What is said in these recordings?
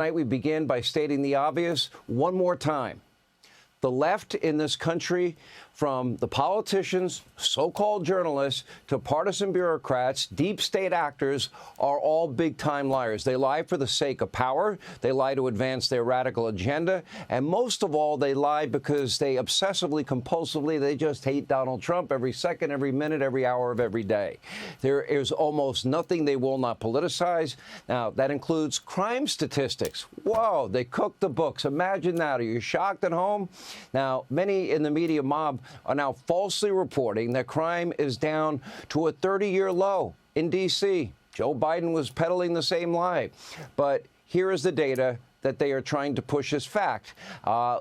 Tonight we begin by stating the obvious one more time. The left in this country, from the politicians, so-called journalists, to partisan bureaucrats, deep state actors, are all big-time liars. They lie for the sake of power. They lie to advance their radical agenda. And most of all, they lie because they obsessively, compulsively, they just hate Donald Trump every second, every minute, every hour of every day. There is almost nothing they will not politicize. Now, that includes crime statistics. Whoa, they cook the books. Imagine that. Are you shocked at home? Now, many in the media mob are now falsely reporting that crime is down to a 30-year low in D.C. Joe Biden was peddling the same lie. But here is the data that they are trying to push as fact.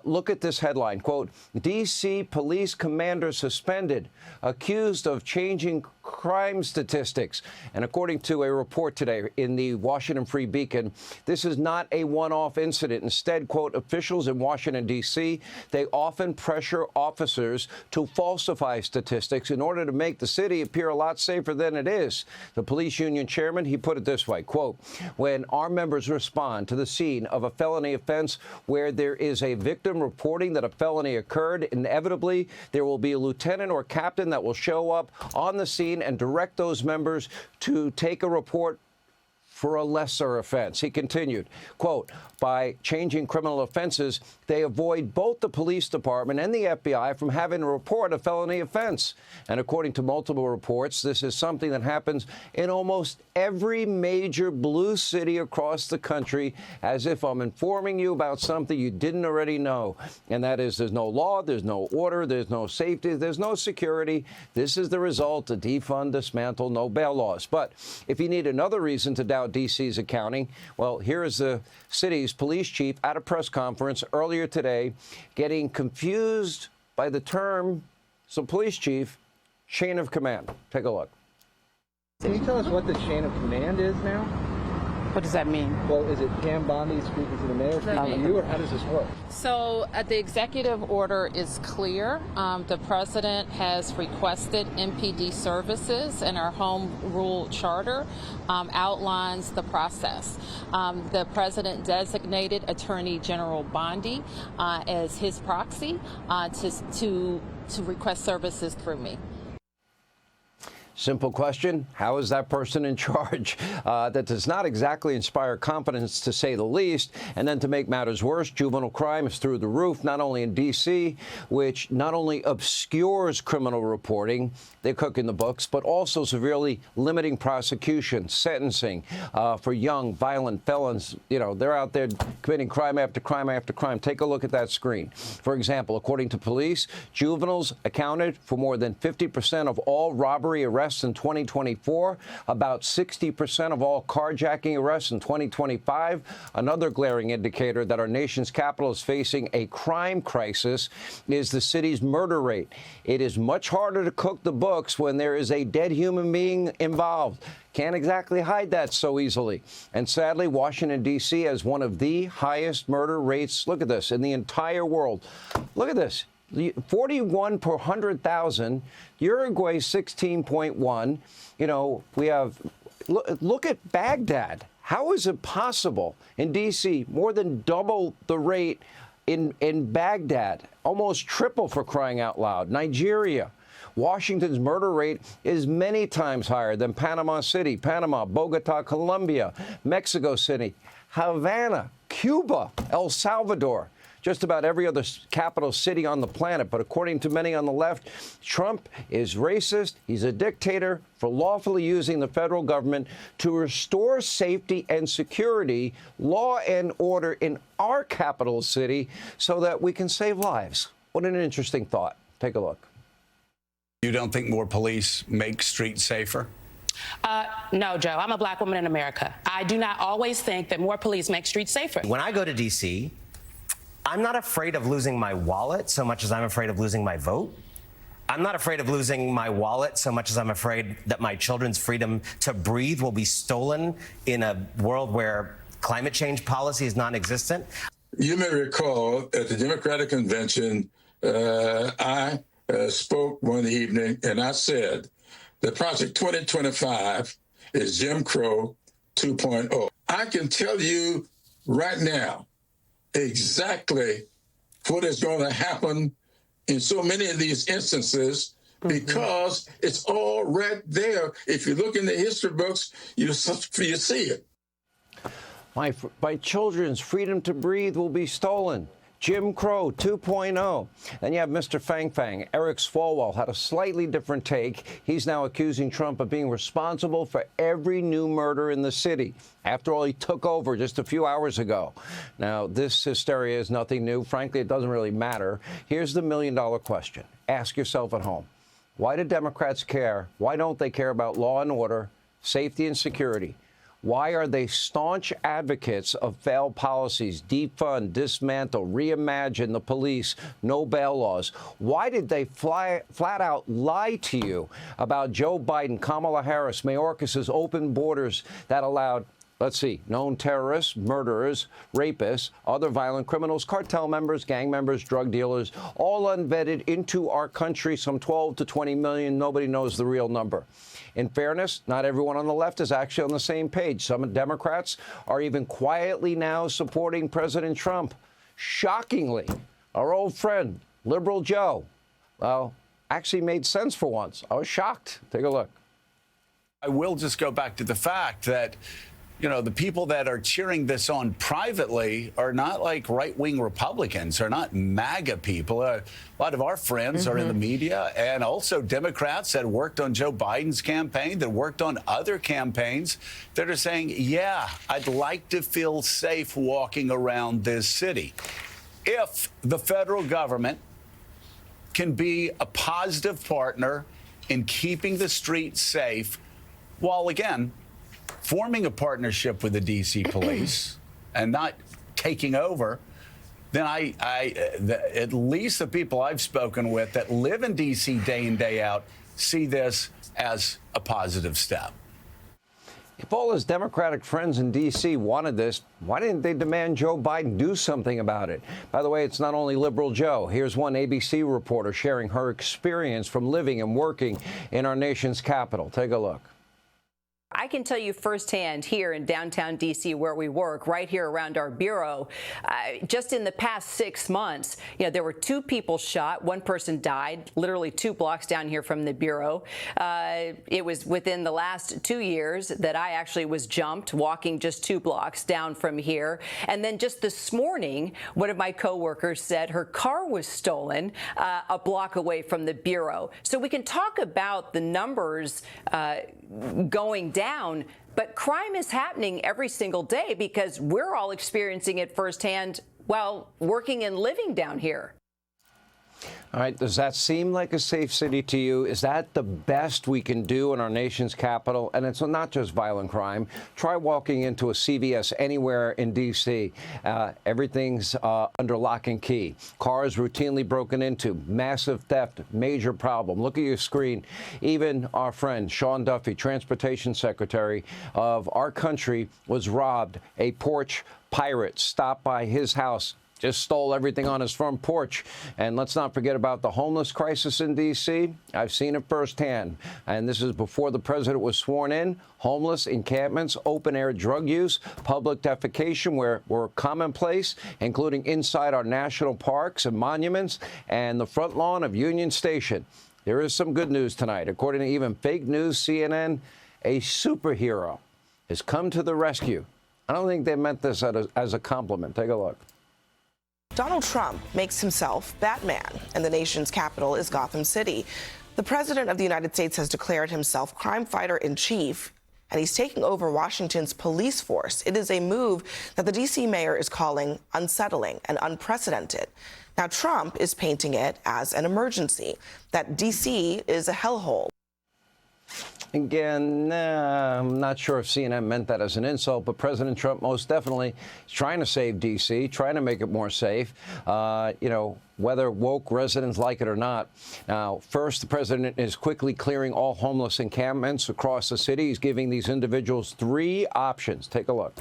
Look at this headline, quote, D.C. police commander suspended, accused of changing crime statistics. And according to a report today in the Washington Free Beacon, this is not a one-off incident. Instead, quote, officials in Washington, D.C., they often pressure officers to falsify statistics in order to make the city appear a lot safer than it is. The police union chairman, he put it this way, quote, when our members respond to the scene of a felony offense where there is a victim reporting that a felony occurred, inevitably there will be a lieutenant or captain that will show up on the scene and direct those members to take a report for a lesser offense. He continued, quote, by changing criminal offenses, they avoid both the police department and the FBI from having to report a felony offense. And according to multiple reports, this is something that happens in almost every major blue city across the country, as if I'm informing you about something you didn't already know. And that is, there's no law, there's no order, there's no safety, there's no security. This is the result of defund, dismantle, no bail laws. But if you need another reason to doubt D.C.'s accounting, well, here is the city's police chief at a press conference earlier today getting confused by the term, so police chief, chain of command. Take a look. Can you tell us what the chain of command is now? What does that mean? Well, is it Pam Bondi speaking to the mayor, speaking to you, or how does this work? So the executive order is clear. The president has requested MPD services, and our home rule charter outlines the process. The president designated Attorney General Bondi as his proxy to request services through me. Simple question. How is that person in charge? That does not exactly inspire confidence, to say the least. And then to make matters worse, juvenile crime is through the roof, not only in D.C., which not only obscures criminal reporting, they're cooking the books, but also severely limiting prosecution, sentencing for young, violent felons. You know, they're out there committing crime after crime after crime. Take a look at that screen. For example, according to police, juveniles accounted for more than 50% of all robbery arrests in 2024, about 60% of all carjacking arrests in 2025. Another glaring indicator that our nation's capital is facing a crime crisis is the city's murder rate. It is much harder to cook the books when there is a dead human being involved. Can't exactly hide that so easily. And sadly, Washington, D.C. has one of the highest murder rates, look at this, in the entire world. Look at this. 41 per 100,000, Uruguay 16.1. You know, we have, look at Baghdad. How is it possible in D.C. more than double the rate in Baghdad, almost triple, for crying out loud? Nigeria. Washington's murder rate is many times higher than Panama City, Panama, Bogota, Colombia, Mexico City, Havana, Cuba, El Salvador. Just about every other capital city on the planet. But according to many on the left, Trump is racist. He's a dictator for lawfully using the federal government to restore safety and security, law and order in our capital city so that we can save lives. What an interesting thought. Take a look. You don't think more police make streets safer? No, Joe. I'm a black woman in America. I do not always think that more police make streets safer. When I go to D.C., I'm not afraid of losing my wallet so much as I'm afraid of losing my vote. I'm not afraid of losing my wallet so much as I'm afraid that my children's freedom to breathe will be stolen in a world where climate change policy is non-existent. You may recall at the Democratic Convention, I spoke one evening and I said that Project 2025 is Jim Crow 2.0. I can tell you right now exactly what is going to happen in so many of these instances because it's all right there. If you look in the history books, you see it. My children's freedom to breathe will be stolen. Jim Crow 2.0. Then you have Mr. Fang Fang. Eric Swalwell had a slightly different take. He's now accusing Trump of being responsible for every new murder in the city. After all, he took over just a few hours ago. Now, this hysteria is nothing new. Frankly, it doesn't really matter. Here's the million-dollar question. Ask yourself at home. Why do Democrats care? Why don't they care about law and order, safety and security? Why are they staunch advocates of failed policies, defund, dismantle, reimagine the police, no bail laws? Why did they flat out lie to you about Joe Biden, Kamala Harris, Mayorkas's open borders that allowed, let's see, known terrorists, murderers, rapists, other violent criminals, cartel members, gang members, drug dealers, all unvetted into our country, some 12 to 20 million. Nobody knows the real number. In fairness, not everyone on the left is actually on the same page. Some Democrats are even quietly now supporting President Trump. Shockingly, our old friend, Liberal Joe, well, actually made sense for once. I was shocked. Take a look. I will just go back to the fact that, you know, the people that are cheering this on privately are not like right-wing Republicans, are not MAGA people. A lot of our friends are in the media, and also Democrats that worked on Joe Biden's campaign, that worked on other campaigns, that are saying, yeah, I'd like to feel safe walking around this city. If the federal government can be a positive partner in keeping the streets safe, while, again, forming a partnership with the D.C. police and not taking over, then at least the people I've spoken with that live in D.C. day in, day out see this as a positive step. If all his Democratic friends in D.C. wanted this, why didn't they demand Joe Biden do something about it? By the way, it's not only Liberal Joe. Here's one ABC reporter sharing her experience from living and working in our nation's capital. Take a look. I can tell you firsthand here in downtown D.C. where we work, right here around our bureau, just in the past 6 months, there were 2 people shot. 1 person died, literally 2 blocks down here from the bureau. It was within the last 2 years that I actually was jumped walking just 2 blocks down from here. And then just this morning, one of my coworkers said her car was stolen a block away from the bureau. So we can talk about the numbers going down, but crime is happening every single day because we're all experiencing it firsthand while working and living down here. All right. Does that seem like a safe city to you? Is that the best we can do in our nation's capital? And it's not just violent crime. Try walking into a CVS anywhere in D.C. Everything's under lock and key. Cars routinely broken into. Massive theft. Major problem. Look at your screen. Even our friend Sean Duffy, Transportation Secretary of our country, was robbed. A porch pirate stopped by his house. Just stole everything on his front porch. And let's not forget about the homeless crisis in D.C. I've seen it firsthand. And this is before the president was sworn in. Homeless encampments, open-air drug use, public defecation were commonplace, including inside our national parks and monuments and the front lawn of Union Station. There is some good news tonight. According to even fake news CNN, a superhero has come to the rescue. I don't think they meant this as a compliment. Take a look. Donald Trump makes himself Batman, and the nation's capital is Gotham City. The president of the United States has declared himself crime fighter in chief, and he's taking over Washington's police force. It is a move that the D.C. mayor is calling unsettling and unprecedented. Now, Trump is painting it as an emergency, that D.C. is a hellhole. Again, I'm not sure if CNN meant that as an insult, but President Trump most definitely is trying to save D.C., trying to make it more safe, whether woke residents like it or not. Now, first, the president is quickly clearing all homeless encampments across the city. He's giving these individuals 3 options. Take a look.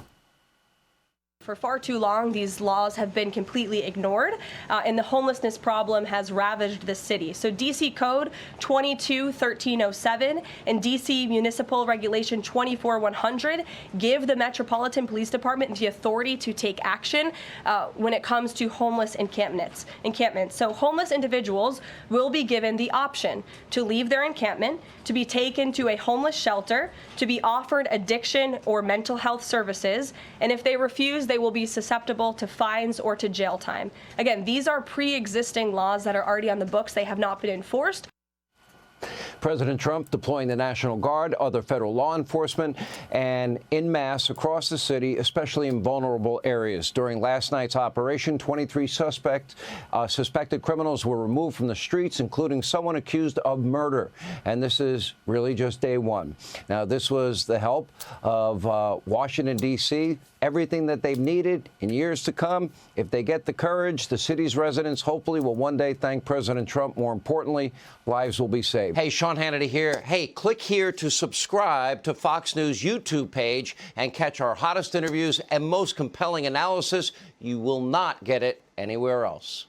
For far too long, these laws have been completely ignored, and the homelessness problem has ravaged the city. So DC Code 22-1307 and DC Municipal Regulation 24-100 give the Metropolitan Police Department the authority to take action when it comes to homeless encampments. So homeless individuals will be given the option to leave their encampment, to be taken to a homeless shelter, to be offered addiction or mental health services, and if they refuse, they will be susceptible to fines or to jail time. Again, these are pre-existing laws that are already on the books. They have not been enforced. President Trump deploying the National Guard, other federal law enforcement, and en masse across the city, especially in vulnerable areas. During last night's operation, 23 suspected criminals were removed from the streets, including someone accused of murder. And this is really just day one. Now, this was the help of Washington, D.C., everything that they've needed in years to come. If they get the courage, the city's residents hopefully will one day thank President Trump. More importantly, lives will be saved. Hey, Sean Hannity here. Hey, click here to subscribe to Fox News YouTube page and catch our hottest interviews and most compelling analysis. You will not get it anywhere else.